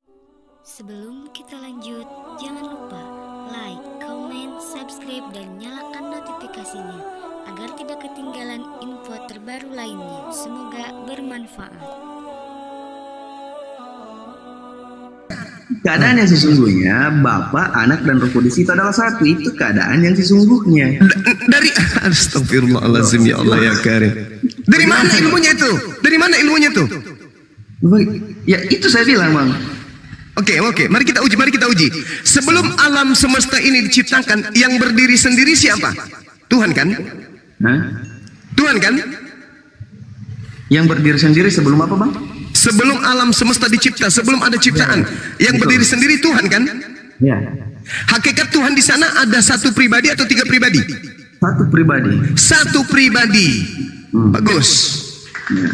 Sebelum kita lanjut, jangan lupa like, comment, subscribe, dan nyalakan notifikasinya agar tidak ketinggalan info terbaru lainnya. Semoga bermanfaat. Keadaan yang sesungguhnya Bapa, Anak, dan Roh Kudus itu adalah satu. Itu keadaan yang sesungguhnya. Dari astagfirullahaladzim, ya Allah ya Karim. Dari mana ilmunya itu? Dari mana ilmunya itu? Ya itu saya bilang, Bang. Oke, mari kita uji. Sebelum alam semesta ini diciptakan, yang berdiri sendiri siapa? Tuhan kan? Hah? Tuhan kan? Yang berdiri sendiri sebelum apa, Bang? Sebelum alam semesta dicipta, sebelum ada ciptaan, yang berdiri sendiri Tuhan kan? Ya. Hakikat Tuhan di sana ada satu pribadi atau tiga pribadi? Satu pribadi. Satu pribadi. Bagus. Ya.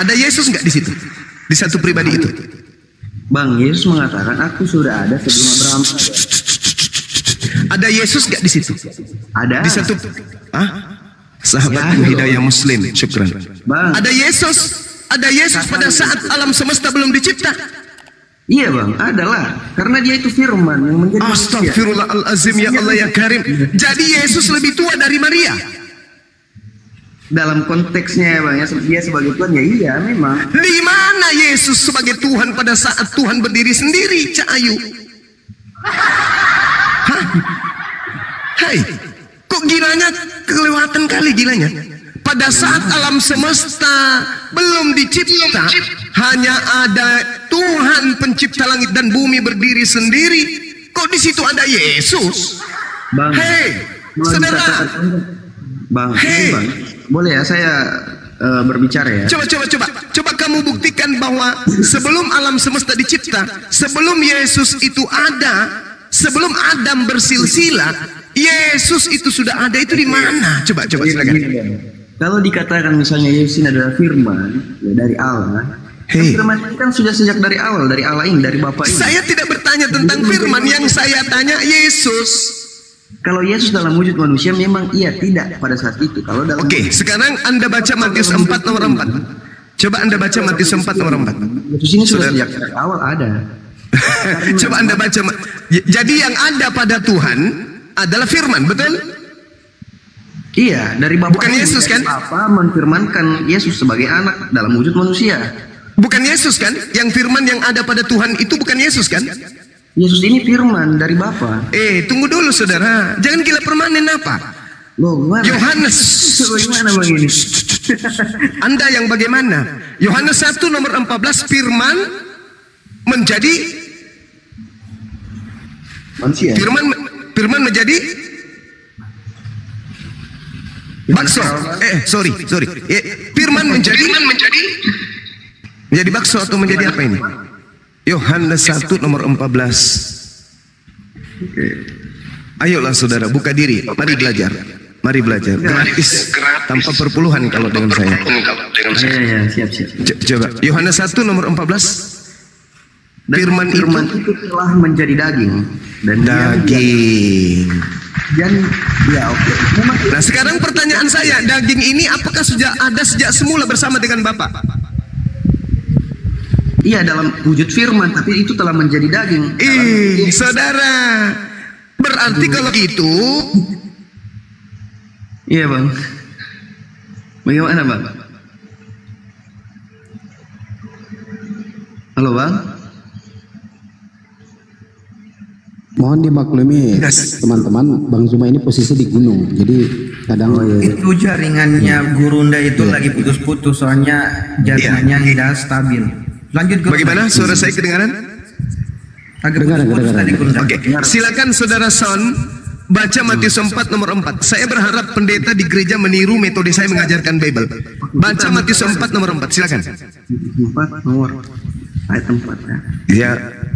Ada Yesus nggak di situ? Di satu pribadi itu? Bang, Yesus mengatakan aku sudah ada sebelum Abraham ada. Ada Yesus nggak di situ? Ada. Di satu. Sahabatku hidayah Muslim, syukran. Bang. Ada Yesus pada saat alam semesta belum dicipta. Iya, Bang, adalah karena dia itu firman yang menjadi manusia. Astagfirullahalazim, ya Allah ya Karim. Jadi Yesus lebih tua dari Maria. Dalam konteksnya, Bang, ya, dia sebagai Tuhan, ya iya memang. Di mana Yesus sebagai Tuhan pada saat Tuhan berdiri sendiri, Cak Ayu? Hah? Hai, kok gilanya kelewatan kali gilanya? Pada saat alam semesta belum dicipta, hanya ada Tuhan pencipta langit dan bumi berdiri sendiri. Kok di situ ada Yesus? Bang. Hei, saudara. Bang, Hei. Bang, boleh ya saya berbicara ya? Coba kamu buktikan bahwa sebelum alam semesta dicipta, sebelum Yesus itu ada, sebelum Adam bersilsilah, Yesus itu sudah ada. Itu di mana? Coba silakan. Kalau dikatakan misalnya Yesus ini adalah firman ya, dari Allah, firman ini kan sudah sejak dari awal, dari Allah ini, dari Bapa ini. Saya tidak bertanya tentang firman, yang saya tanya Yesus. Kalau Yesus dalam wujud manusia memang iya tidak pada saat itu. Kalau dalam Sekarang Anda baca Matius 4 nomor 4. Coba Anda baca Matius 4 nomor 4. Yesus ini sudah sejak dari awal ada. Coba Anda baca. Jadi yang ada pada Tuhan adalah firman, betul? Iya, dari Bapa. Bukan Yesus kan? Bapa menfirmankan Yesus sebagai anak dalam wujud manusia. Bukan Yesus kan? Yang firman yang ada pada Tuhan itu bukan Yesus kan? Yesus ini firman dari Bapa. Tunggu dulu saudara, jangan gila permanen apa? Loh, gimana? Yohanes. Bagaimana begini? Anda yang bagaimana? Yohanes 1 nomor 14, firman menjadi Manusia. Firman menjadi bakso. Sorry. Firman menjadi bakso atau menjadi apa ini? Yohanes 1 nomor 14. Ayolah saudara, buka diri. Mari belajar. Gratis, tanpa perpuluhan kalau dengan saya. Ya, siap. Coba Yohanes 1 nomor 14. Firman itu telah menjadi daging dan ya oke. Nah sekarang pertanyaan saya, daging ini apakah sudah ada sejak semula bersama dengan Bapa? Iya, dalam wujud firman, tapi itu telah menjadi daging. Saudara, berarti kalau gitu, iya Bang. Bagaimana Bang? Halo Bang. Mohon dimaklumi teman-teman, Bang Zuma ini posisi di gunung, jadi kadang itu jaringannya Gurunda itu lagi putus-putus, soalnya jaringannya tidak stabil. Lanjut Gurunda. Bagaimana suara saya kedengaran? Agak putus-putus tadi Gurunda. Oke, silakan saudara Son baca Matius 4 nomor 4. Saya berharap pendeta di gereja meniru metode saya mengajarkan Bible. Baca Matius 4 nomor 4, silakan. 4 nomor ayat 4 ya.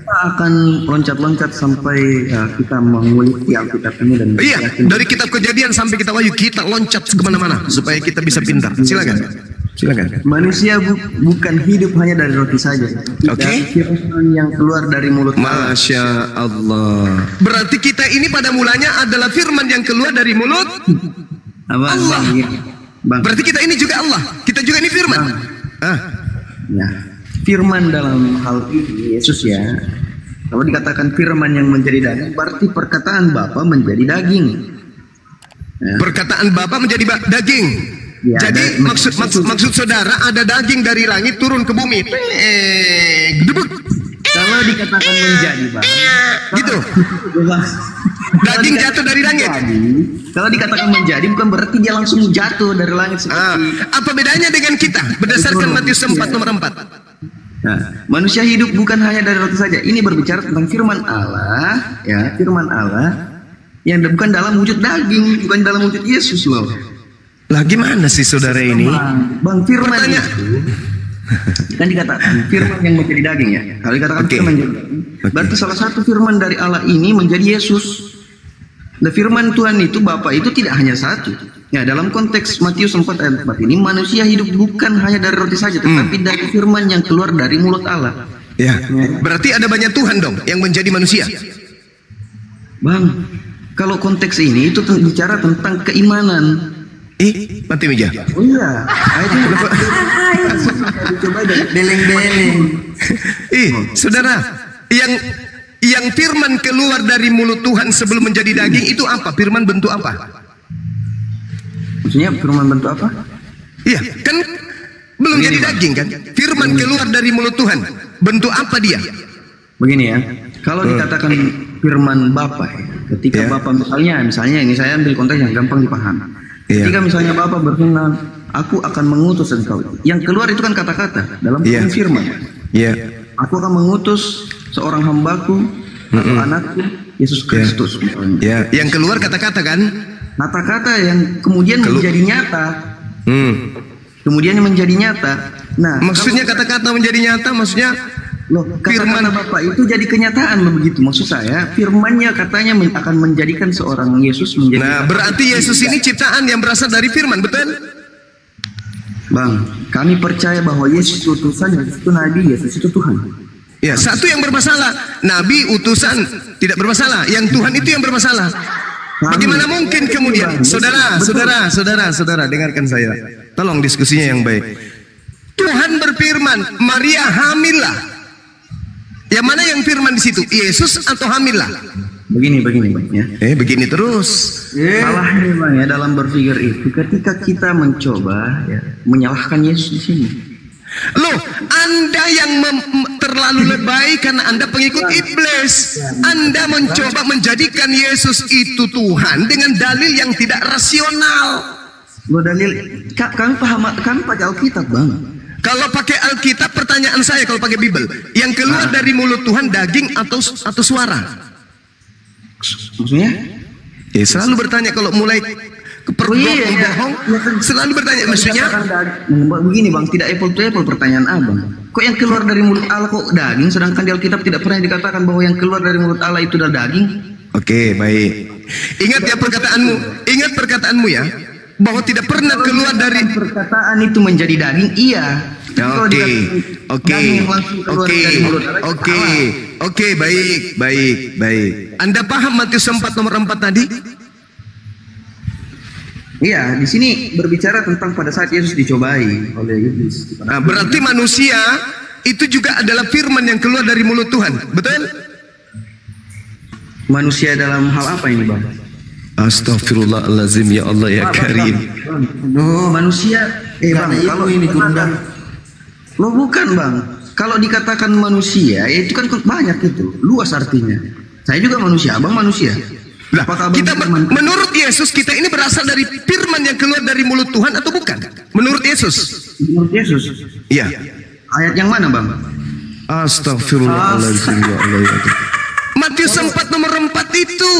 Kita akan loncat-loncat sampai kita mengulik Alkitab ini dan dari kitab Kejadian sampai kitab Wahyu, kita loncat kemana-mana supaya kita bisa pintar. Silakan. Manusia bukan hidup hanya dari roti saja. Firman yang keluar dari mulut Allah. Masya Allah. Berarti kita ini pada mulanya adalah firman yang keluar dari mulut Allah. Bang. Berarti kita ini juga Allah. Kita juga ini firman. Ya. firman dalam hal ini Yesus ya. Kalau dikatakan firman yang menjadi daging, berarti perkataan Bapa menjadi daging. Ya. Perkataan Bapa menjadi daging. Ya, jadi maksud saudara ada daging dari langit turun ke bumi. Gedebuk. Kalau dikatakan menjadi Bang, gitu. Daging jatuh dari langit. Kalau dikatakan menjadi bukan berarti dia langsung jatuh dari langit seperti. Apa bedanya dengan kita berdasarkan Matius 4 nomor 4? Nah, manusia hidup bukan hanya dari roti saja. Ini berbicara tentang firman Allah, ya, firman Allah yang bukan dalam wujud daging, bukan dalam wujud Yesus loh. Lah gimana sih saudara ini? Bang, firman itu kan dikatakan firman yang menjadi daging ya. Kalau dikatakan firman yang daging, berarti salah satu firman dari Allah ini menjadi Yesus. Dan firman Tuhan itu Bapa itu tidak hanya satu. Ya, dalam konteks Matius 4 ayat 4 ini manusia hidup bukan hanya dari roti saja, tetapi dari firman yang keluar dari mulut Allah. Ya, berarti ada banyak Tuhan dong yang menjadi manusia. Bang, kalau konteks ini itu bicara tentang keimanan. Mati meja. Oh iya, itu coba deleng-deleng. Saudara, yang firman keluar dari mulut Tuhan sebelum menjadi daging itu apa? Firman bentuk apa? Maksudnya firman bentuk apa? Iya, kan belum jadi daging kan? Firman keluar dari mulut Tuhan, bentuk apa dia? Begini ya, kalau dikatakan firman Bapa, ketika Bapa misalnya ini saya ambil konteks yang gampang dipahami. Ketika misalnya Bapa berfirman, aku akan mengutus engkau. Yang keluar itu kan kata-kata dalam firman. Aku akan mengutus seorang hambaku atau anakku Yesus Kristus. Yang keluar kata-kata kan? Kata-kata yang kemudian menjadi nyata. Kemudian menjadi nyata. Nah, maksudnya kata-kata menjadi nyata, maksudnya firman Bapa itu jadi kenyataan begitu. Maksud saya, firmannya katanya akan menjadikan seorang Yesus menjadi. Nah, berarti Yesus ini ciptaan yang berasal dari firman, betul? Bang, kami percaya bahwa Yesus utusan, Yesus itu nabi, Yesus itu Tuhan. Ya, satu yang bermasalah, nabi utusan tidak bermasalah, yang Tuhan itu yang bermasalah. Bagaimana mungkin kemudian, saudara, dengarkan saya. Tolong diskusinya yang baik. Tuhan berfirman, Maria hamillah. Yang mana yang firman di situ? Yesus atau hamillah? Begini Bang ya. Begini terus. Salahnya Bang ya dalam berpikir itu ketika kita mencoba ya, menyalahkan Yesus di sini. Loh, Anda yang terlalu lebay karena Anda pengikut iblis. Anda mencoba menjadikan Yesus itu Tuhan dengan dalil yang tidak rasional. Lo dalil, kami pakai Alkitab Bang. Kalau pakai Alkitab, pertanyaan saya kalau pakai Bible, yang keluar dari mulut Tuhan daging atau suara? Maksudnya? Selalu bertanya kalau mulai bohong, selalu bertanya. Maksudnya? Begini Bang, tidak apple to apple pertanyaan Abang. Kok yang keluar dari mulut Allah kok daging, sedangkan di Alkitab tidak pernah dikatakan bahwa yang keluar dari mulut Allah itu adalah daging? Oke, baik. Ingat ya perkataanmu ya, bahwa tidak pernah keluar dari perkataan itu menjadi daging. Iya. Oke, baik. Anda paham Matius 4 nomor 4 tadi? Iya, di sini berbicara tentang pada saat Yesus dicobai oleh iblis. Nah, berarti manusia itu juga adalah firman yang keluar dari mulut Tuhan, betul? Manusia dalam hal apa ini Bang? Astaghfirullahalazim, ya Allah ya Karim. Manusia. Bang, kalau ini kurang. Lo bukan Bang. Kalau dikatakan manusia, itu kan banyak itu, luas artinya. Saya juga manusia, Abang manusia. Nah, kita menurut Yesus kita ini berasal dari firman yang keluar dari mulut Tuhan atau bukan? Menurut Yesus. Menurut Yesus. Iya. Ayat yang mana Bang? Astaghfirullahalazim, ya Allah ya. Matius 4 nomor 4 itu.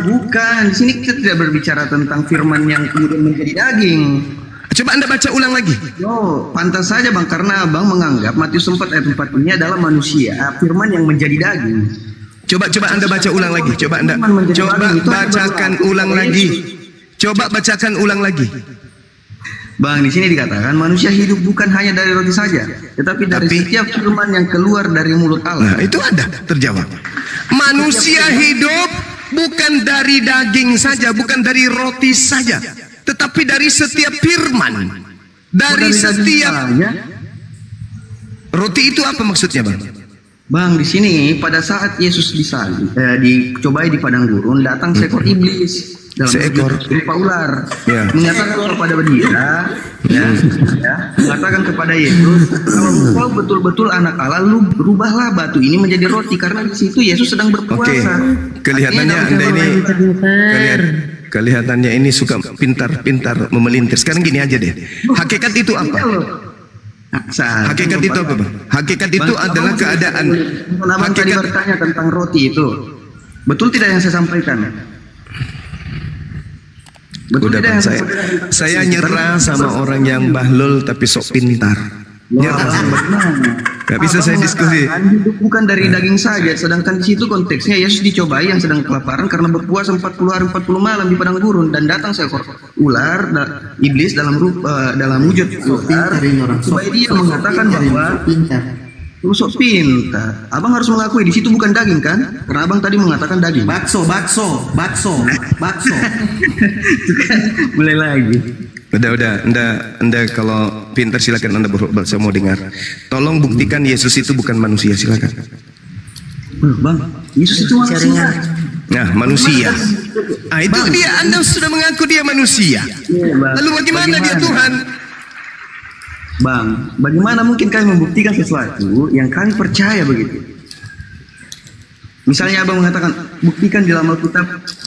Bukan. Di sini kita tidak berbicara tentang firman yang kemudian menjadi daging. Coba Anda baca ulang lagi. Pantas saja Bang, karena Abang menganggap Matius 4 ayat 4 ini adalah manusia, firman yang menjadi daging. Coba Anda baca ulang lagi. Coba bacakan ulang lagi. Bang, di sini dikatakan manusia hidup bukan hanya dari roti saja, tetapi dari setiap firman yang keluar dari mulut Allah. Nah, itu ada terjawab. Manusia hidup bukan dari daging saja, bukan dari roti saja, tetapi dari setiap firman, dari setiap Roti itu apa maksudnya, Bang? Bang, di sini pada saat Yesus dicobai di padang gurun, datang seekor iblis dalam seekor berupa ular, ya. mengatakan kepada dia, mengatakan kepada Yesus, kalau kau betul-betul anak Allah, lu berubahlah batu ini menjadi roti, karena di situ Yesus sedang berpuasa. Kelihatannya Anda ini kelihatannya ini suka pintar-pintar memelintir. Sekarang gini aja deh. Hakikat itu apa? Hakikat itu apa, Bang? Hakikat itu adalah keadaan. Abang tadi bertanya tentang roti itu. Betul tidak yang saya sampaikan? Udah, Bang, saya nyerah sama orang yang bahlul tapi sok pintar. Nyerah. Gak bisa saya diskusi. Hidup bukan dari daging saja, sedangkan di situ konteksnya Yesus dicobai yang sedang kelaparan karena berpuasa 40 hari 40 malam di padang gurun, dan datang seekor ular, iblis dalam wujud ular, supaya dia mengatakan bahwa lu sok pintar. Abang harus mengakui di situ bukan daging kan? Karena abang tadi mengatakan daging. Bakso. Mulai lagi. Udah, Anda kalau pintar silakan Anda berbuat, saya mau dengar. Tolong buktikan Yesus itu bukan manusia, silakan. Bang, Yesus itu manusia. Nah, manusia. Itu dia, Anda sudah mengaku dia manusia. Lalu bagaimana dia Tuhan? Bang, bagaimana mungkin kami membuktikan sesuatu yang kami percaya begitu? Misalnya abang mengatakan, buktikan di dalam Alkitab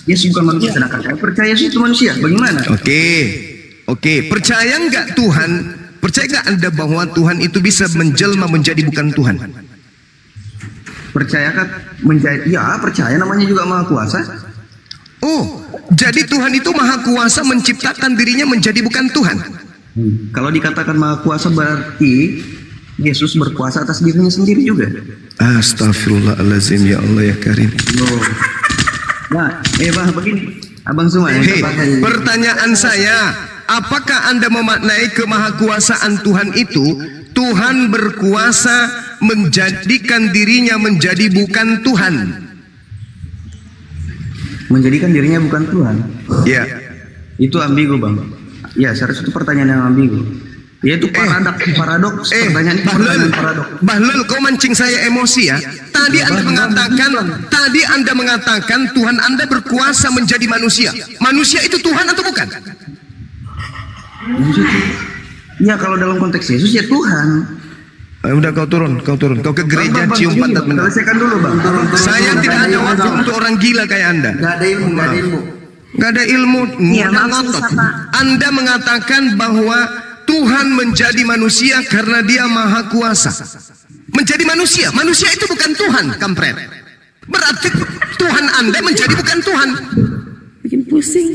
Yesus bukan manusia, sedangkan kami percaya Yesus itu manusia. Bagaimana? Oke, percaya nggak Tuhan? Percaya nggak Anda bahwa Tuhan itu bisa menjelma menjadi bukan Tuhan? Percayakah menjadi? Ya, percaya, namanya juga Maha Kuasa. Oh, jadi Tuhan itu Maha Kuasa menciptakan dirinya menjadi bukan Tuhan. Kalau dikatakan Maha Kuasa berarti Yesus berkuasa atas dirinya sendiri juga. Astagfirullahaladzim, ya Allah ya Karim. Nah, Bang, begini, Abang semua. Pertanyaan saya, apakah Anda memaknai kemahakuasaan Tuhan itu? Tuhan berkuasa menjadikan dirinya menjadi bukan Tuhan. Menjadikan dirinya bukan Tuhan. Ya. Itu ambigu, Bang. Ya, seharusnya itu pertanyaan yang ambigu. Yaitu paradoks. Pertanyaan Bahlul, kau mancing saya emosi ya. Tadi Anda mengatakan Tuhan Anda berkuasa menjadi manusia. Manusia itu Tuhan atau bukan? Ya, kalau dalam konteks Yesus ya Tuhan. Udah, kau turun. Kau ke gereja cium pantat menang. Selesaikan dulu, Bang. Saya tidak ada waktu untuk orang gila kayak Anda. Gak ada ilmu. Ngotot. Anda mengatakan bahwa Tuhan menjadi manusia karena dia maha kuasa. Menjadi manusia. Manusia itu bukan Tuhan, kampret. Berarti Tuhan Anda menjadi bukan Tuhan. Bikin pusing.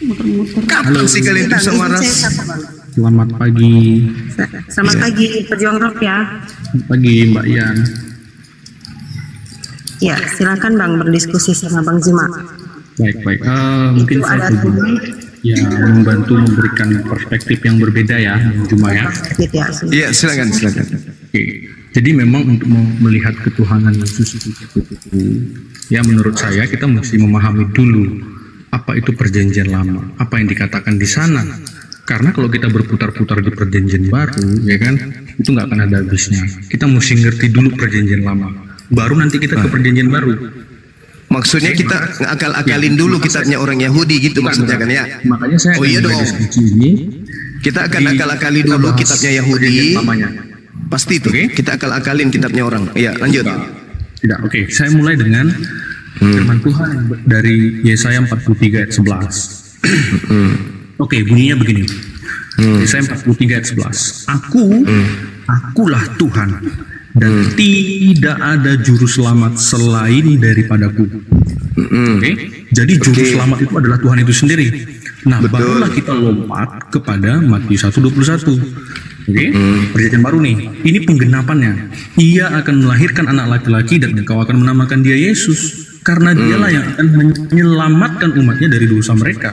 Muter-muter. Kapan sih kalian itu sama ras? Selamat pagi. Selamat pagi, Pejuang Rock ya. Selamat pagi, Mbak Yan. Ya, silakan Bang berdiskusi sama Bang Zuma. Baik. Mungkin saya membantu memberikan perspektif yang berbeda ya, Zuma ya. Iya, silakan. Oke. Jadi memang untuk melihat ketuhanan Yesus itu, ya menurut saya kita mesti memahami dulu apa itu perjanjian lama, apa yang dikatakan di sana. Karena kalau kita berputar-putar di perjanjian baru, ya kan, itu nggak akan ada habisnya. Kita mesti ngerti dulu perjanjian lama, baru nanti kita ke perjanjian baru. Maksudnya kita akal-akalin dulu kitabnya orang Yahudi gitu maksudnya kan ya? Makanya saya kita akan akal-akali dulu kitabnya Yahudi. Pasti itu. Kita akal-akalin kitabnya orang. Ya, lanjut. Tidak, oke. Saya mulai dengan firman Tuhan dari Yesaya 43 ayat 11. Oke, bunyinya begini. Yesaya 43 ayat 11. Akulah Tuhan, dan tidak ada juru selamat selain daripadaku. Jadi juru selamat itu adalah Tuhan itu sendiri. Nah, barulah kita lompat kepada Matius 1:21. Perjanjian baru nih. Ini penggenapannya. Ia akan melahirkan anak laki-laki dan engkau akan menamakan dia Yesus, karena dialah yang akan menyelamatkan umatnya dari dosa mereka.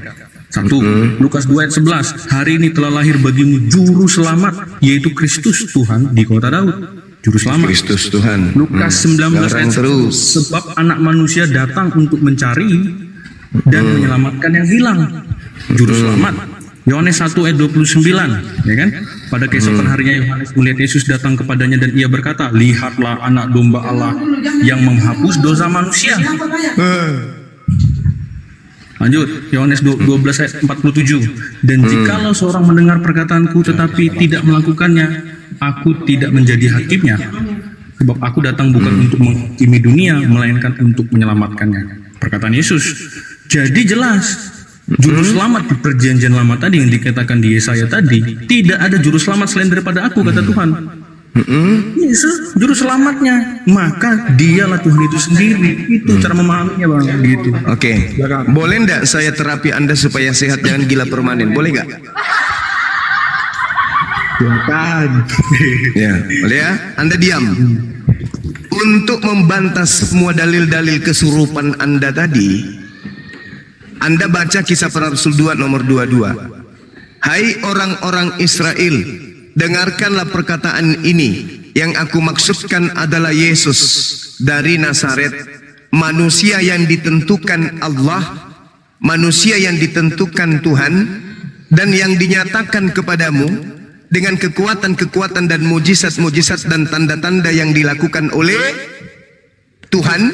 1. Lukas 2 ayat 11. Hari ini telah lahir bagimu juru selamat, yaitu Kristus Tuhan di kota Daud. Juru selamat Kristus Tuhan. Lukas 19 ayat 1. Sebab anak manusia datang untuk mencari dan menyelamatkan yang hilang. Juru selamat. Yohanes 1 ayat 29, ya kan? Pada keesokan harinya Yohanes melihat Yesus datang kepadanya dan ia berkata, lihatlah anak domba Allah yang menghapus dosa manusia. Lanjut, Yohanes 12 ayat 47. Dan jikalau seorang mendengar perkataanku tetapi tidak melakukannya, aku tidak menjadi hakimnya. Sebab aku datang bukan untuk menghakimi dunia, melainkan untuk menyelamatkannya. Perkataan Yesus. Jadi jelas, juru selamat di perjanjian lama tadi yang dikatakan di Yesaya tadi, tidak ada juru selamat selain daripada aku, kata Tuhan. Yesus juru selamatnya, maka dialah Tuhan itu sendiri. Itu cara memahaminya, Bang, gitu. Oke. Boleh enggak saya terapi Anda supaya sehat, jangan gila permanen? Boleh enggak? Ya, boleh ya? Anda diam. Untuk membantah semua dalil-dalil kesurupan Anda tadi, Anda baca Kisah Para Rasul 2 nomor 22. Hai orang-orang Israel, dengarkanlah perkataan ini. Yang aku maksudkan adalah Yesus dari Nazaret, manusia yang ditentukan Allah, manusia yang ditentukan Tuhan, dan yang dinyatakan kepadamu dengan kekuatan-kekuatan dan mujizat-mujizat dan tanda-tanda yang dilakukan oleh Tuhan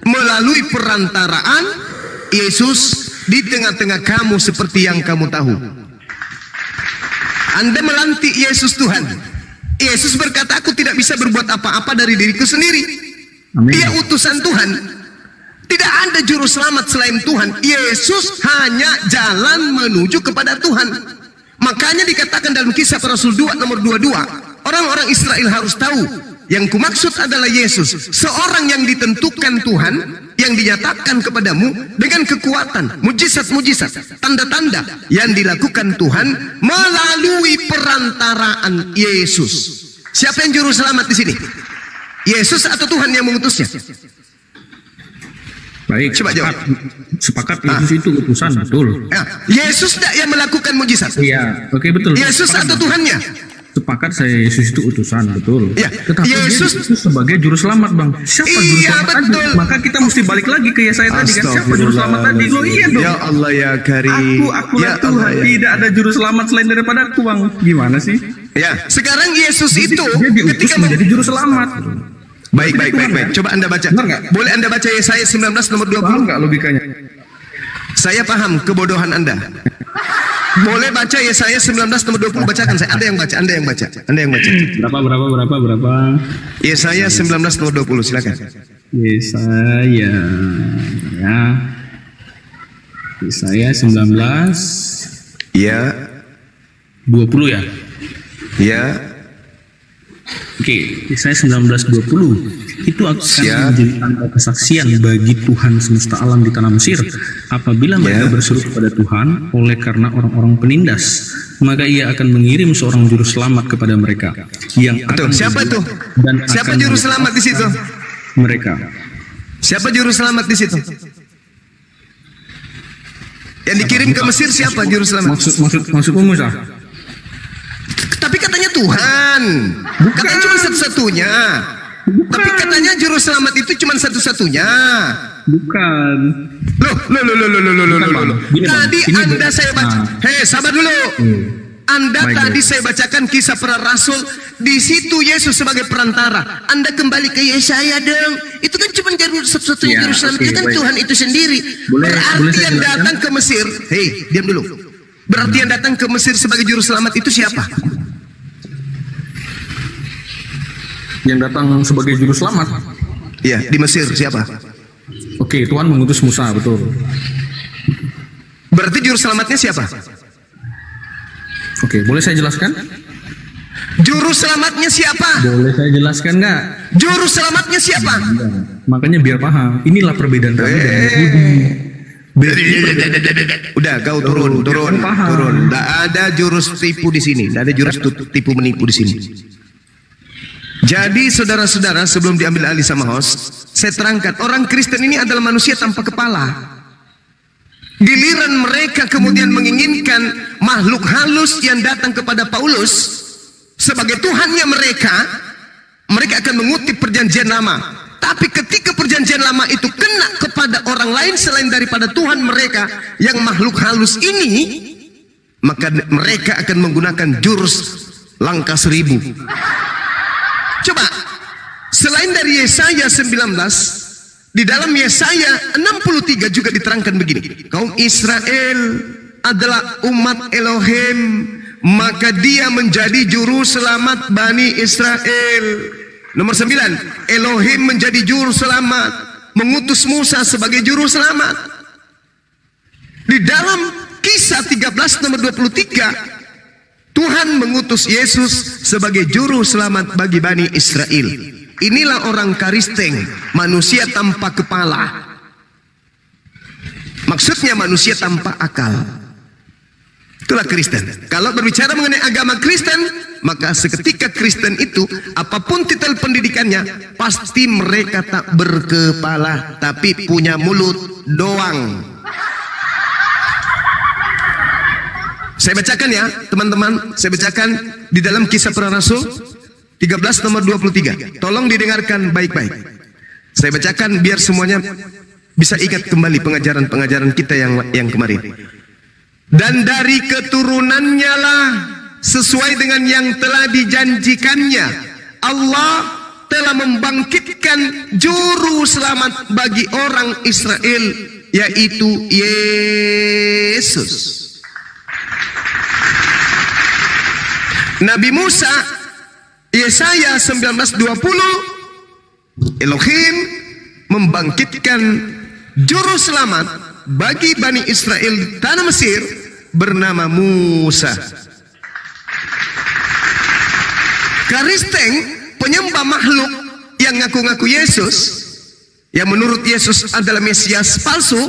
melalui perantaraan Yesus di tengah-tengah kamu seperti yang kamu tahu. Anda melantik Yesus Tuhan. Yesus berkata, aku tidak bisa berbuat apa-apa dari diriku sendiri. Amin. Dia utusan Tuhan. Tidak ada juru selamat selain Tuhan. Yesus hanya jalan menuju kepada Tuhan. Makanya dikatakan dalam Kisah Para Rasul 2 nomor 22, orang-orang Israel harus tahu, yang kumaksud adalah Yesus, seorang yang ditentukan Tuhan, yang dinyatakan kepadamu dengan kekuatan, mujizat-mujizat, tanda-tanda yang dilakukan Tuhan melalui perantaraan Yesus. Siapa yang juru selamat di sini? Yesus atau Tuhan yang mengutusnya? Baik, coba jawab. Sepakat Yesus itu utusan, betul. Ya, Yesus tidak yang melakukan mujizat. Iya, oke, betul. Yesus sepakat, atau Tuhannya? Sepakat saya, Yesus itu utusan, betul. Ya, Tetapi Yesus sebagai juru selamat, Bang. Siapa juru selamat betul. tadi? Maka kita mesti balik lagi ke Yesaya tadi kan. Siapa juru selamat tadi? Oh iya dong. Ya Allah ya Karim. Aku ya Tuhan, Allah, ya. tidak ada juru selamat selain daripada aku, Bang. Gimana sih? Ya, sekarang Yesus itu Dia diutus ketika menjadi juru selamat. Baik. Coba Anda baca. Benar nggak? Boleh Anda baca Yesaya 19 nomor 20? Paham nggak logikanya? Saya paham kebodohan Anda. Boleh baca Yesaya 19 nomor 20, bacakan saya. Anda yang baca. Berapa? Yesaya 19 nomor 20, silakan. Yesaya 19 Ya. 20 ya. Ya. Oke, Yesaya 19:20 itu akan menjadi tanda kesaksian bagi Tuhan semesta alam di tanah Mesir apabila mereka berseru kepada Tuhan oleh karena orang-orang penindas, maka ia akan mengirim seorang juru selamat kepada mereka yang akan siapa itu? Dan siapa akan juru selamat di situ? Mereka. Siapa juru selamat di situ? Yang dikirim ke Mesir siapa juru selamat? Maksudmu Musa? Tapi katanya Tuhan, katanya cuma satu-satunya. Tapi katanya juru selamat itu cuma satu-satunya. Bukan. Loh. Tadi Anda saya baca. Hei, sabar dulu. Anda tadi saya bacakan Kisah Para Rasul. Di situ Yesus sebagai perantara. Anda kembali ke Yesaya dong. Itu kan cuma satu-satunya juru selamat. Itu kan Tuhan itu sendiri. Berarti yang datang ke Mesir. Hei, diam dulu. Berarti yang datang ke Mesir sebagai juru selamat itu siapa? Yang datang sebagai juru selamat? Iya, di Mesir siapa? Oke, Tuhan mengutus Musa, betul. Berarti juru selamatnya siapa? Oke, boleh saya jelaskan? Juru selamatnya siapa? Boleh saya jelaskan nggak? Juru selamatnya siapa? Makanya biar paham. Inilah perbedaan kami dan Yahudi. Udah, kau turun. Tidak ada jurus tipu di sini. Tidak ada jurus tipu menipu di sini. Jadi saudara-saudara, sebelum diambil alih sama host, saya terangkan orang Kristen ini adalah manusia tanpa kepala. Giliran mereka kemudian menginginkan makhluk halus yang datang kepada Paulus sebagai Tuhannya mereka akan mengutip perjanjian lama. Tapi ketika perjanjian lama itu kena kepada orang lain selain daripada Tuhan mereka yang makhluk halus ini, maka mereka akan menggunakan jurus langkah 1000. Coba, selain dari Yesaya 19, di dalam Yesaya 63 juga diterangkan begini. Kaum Israel adalah umat Elohim, maka dia menjadi juru selamat Bani Israel. Nomor 9, Elohim menjadi juru selamat, mengutus Musa sebagai juru selamat. Di dalam Kisah 13 nomor 23, Tuhan mengutus Yesus sebagai juru selamat bagi Bani Israel. Inilah orang Karisteng, manusia tanpa kepala. Maksudnya manusia tanpa akal. Itulah Kristen. Kalau berbicara mengenai agama Kristen, maka seketika Kristen itu, apapun titel pendidikannya, pasti mereka tak berkepala, tapi punya mulut doang. Saya bacakan ya teman-teman, saya bacakan di dalam Kisah Para Rasul 13 nomor 23. Tolong didengarkan baik-baik. Saya bacakan biar semuanya bisa ingat kembali pengajaran-pengajaran kita yang kemarin. Dan dari keturunannya lah, sesuai dengan yang telah dijanjikannya, Allah telah membangkitkan juru selamat bagi orang Israel, yaitu Yesus. Nabi Musa, Yesaya 19:20, Elohim membangkitkan juru selamat bagi Bani Israel di tanah Mesir bernama Musa. Karisteng, penyembah makhluk yang ngaku-ngaku Yesus, yang menurut Yesus adalah Mesias palsu,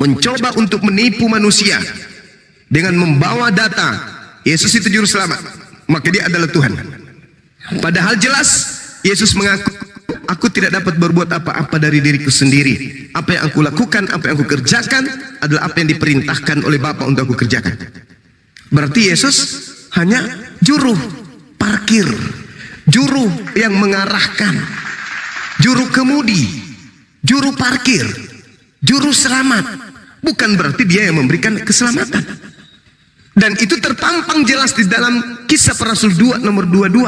mencoba untuk menipu manusia dengan membawa data Yesus itu juru selamat, maka dia adalah Tuhan. Padahal jelas Yesus mengaku, aku tidak dapat berbuat apa-apa dari diriku sendiri. Apa yang aku lakukan, apa yang aku kerjakan adalah apa yang diperintahkan oleh Bapa untuk aku kerjakan. Berarti Yesus hanya juru parkir, juru yang mengarahkan, juru kemudi, juru parkir, juru selamat. Bukan berarti dia yang memberikan keselamatan. Dan itu terpampang jelas di dalam Kisah Para Rasul 2 nomor 22.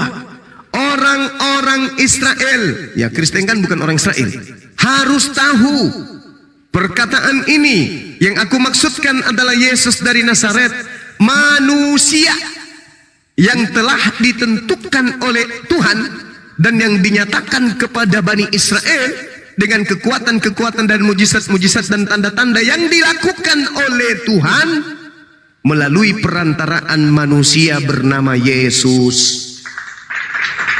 Orang-orang Israel, ya Kristen kan bukan orang Israel, harus tahu perkataan ini. Yang aku maksudkan adalah Yesus dari Nazaret, manusia yang telah ditentukan oleh Tuhan dan yang dinyatakan kepada Bani Israel dengan kekuatan-kekuatan dan mujizat-mujizat dan tanda-tanda yang dilakukan oleh Tuhan melalui perantaraan manusia bernama Yesus.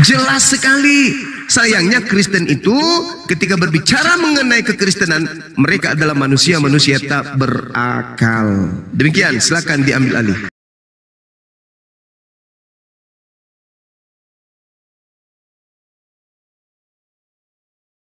Jelas sekali. Sayangnya Kristen itu ketika berbicara mengenai kekristenan, mereka adalah manusia-manusia tak berakal. Demikian, silakan diambil alih.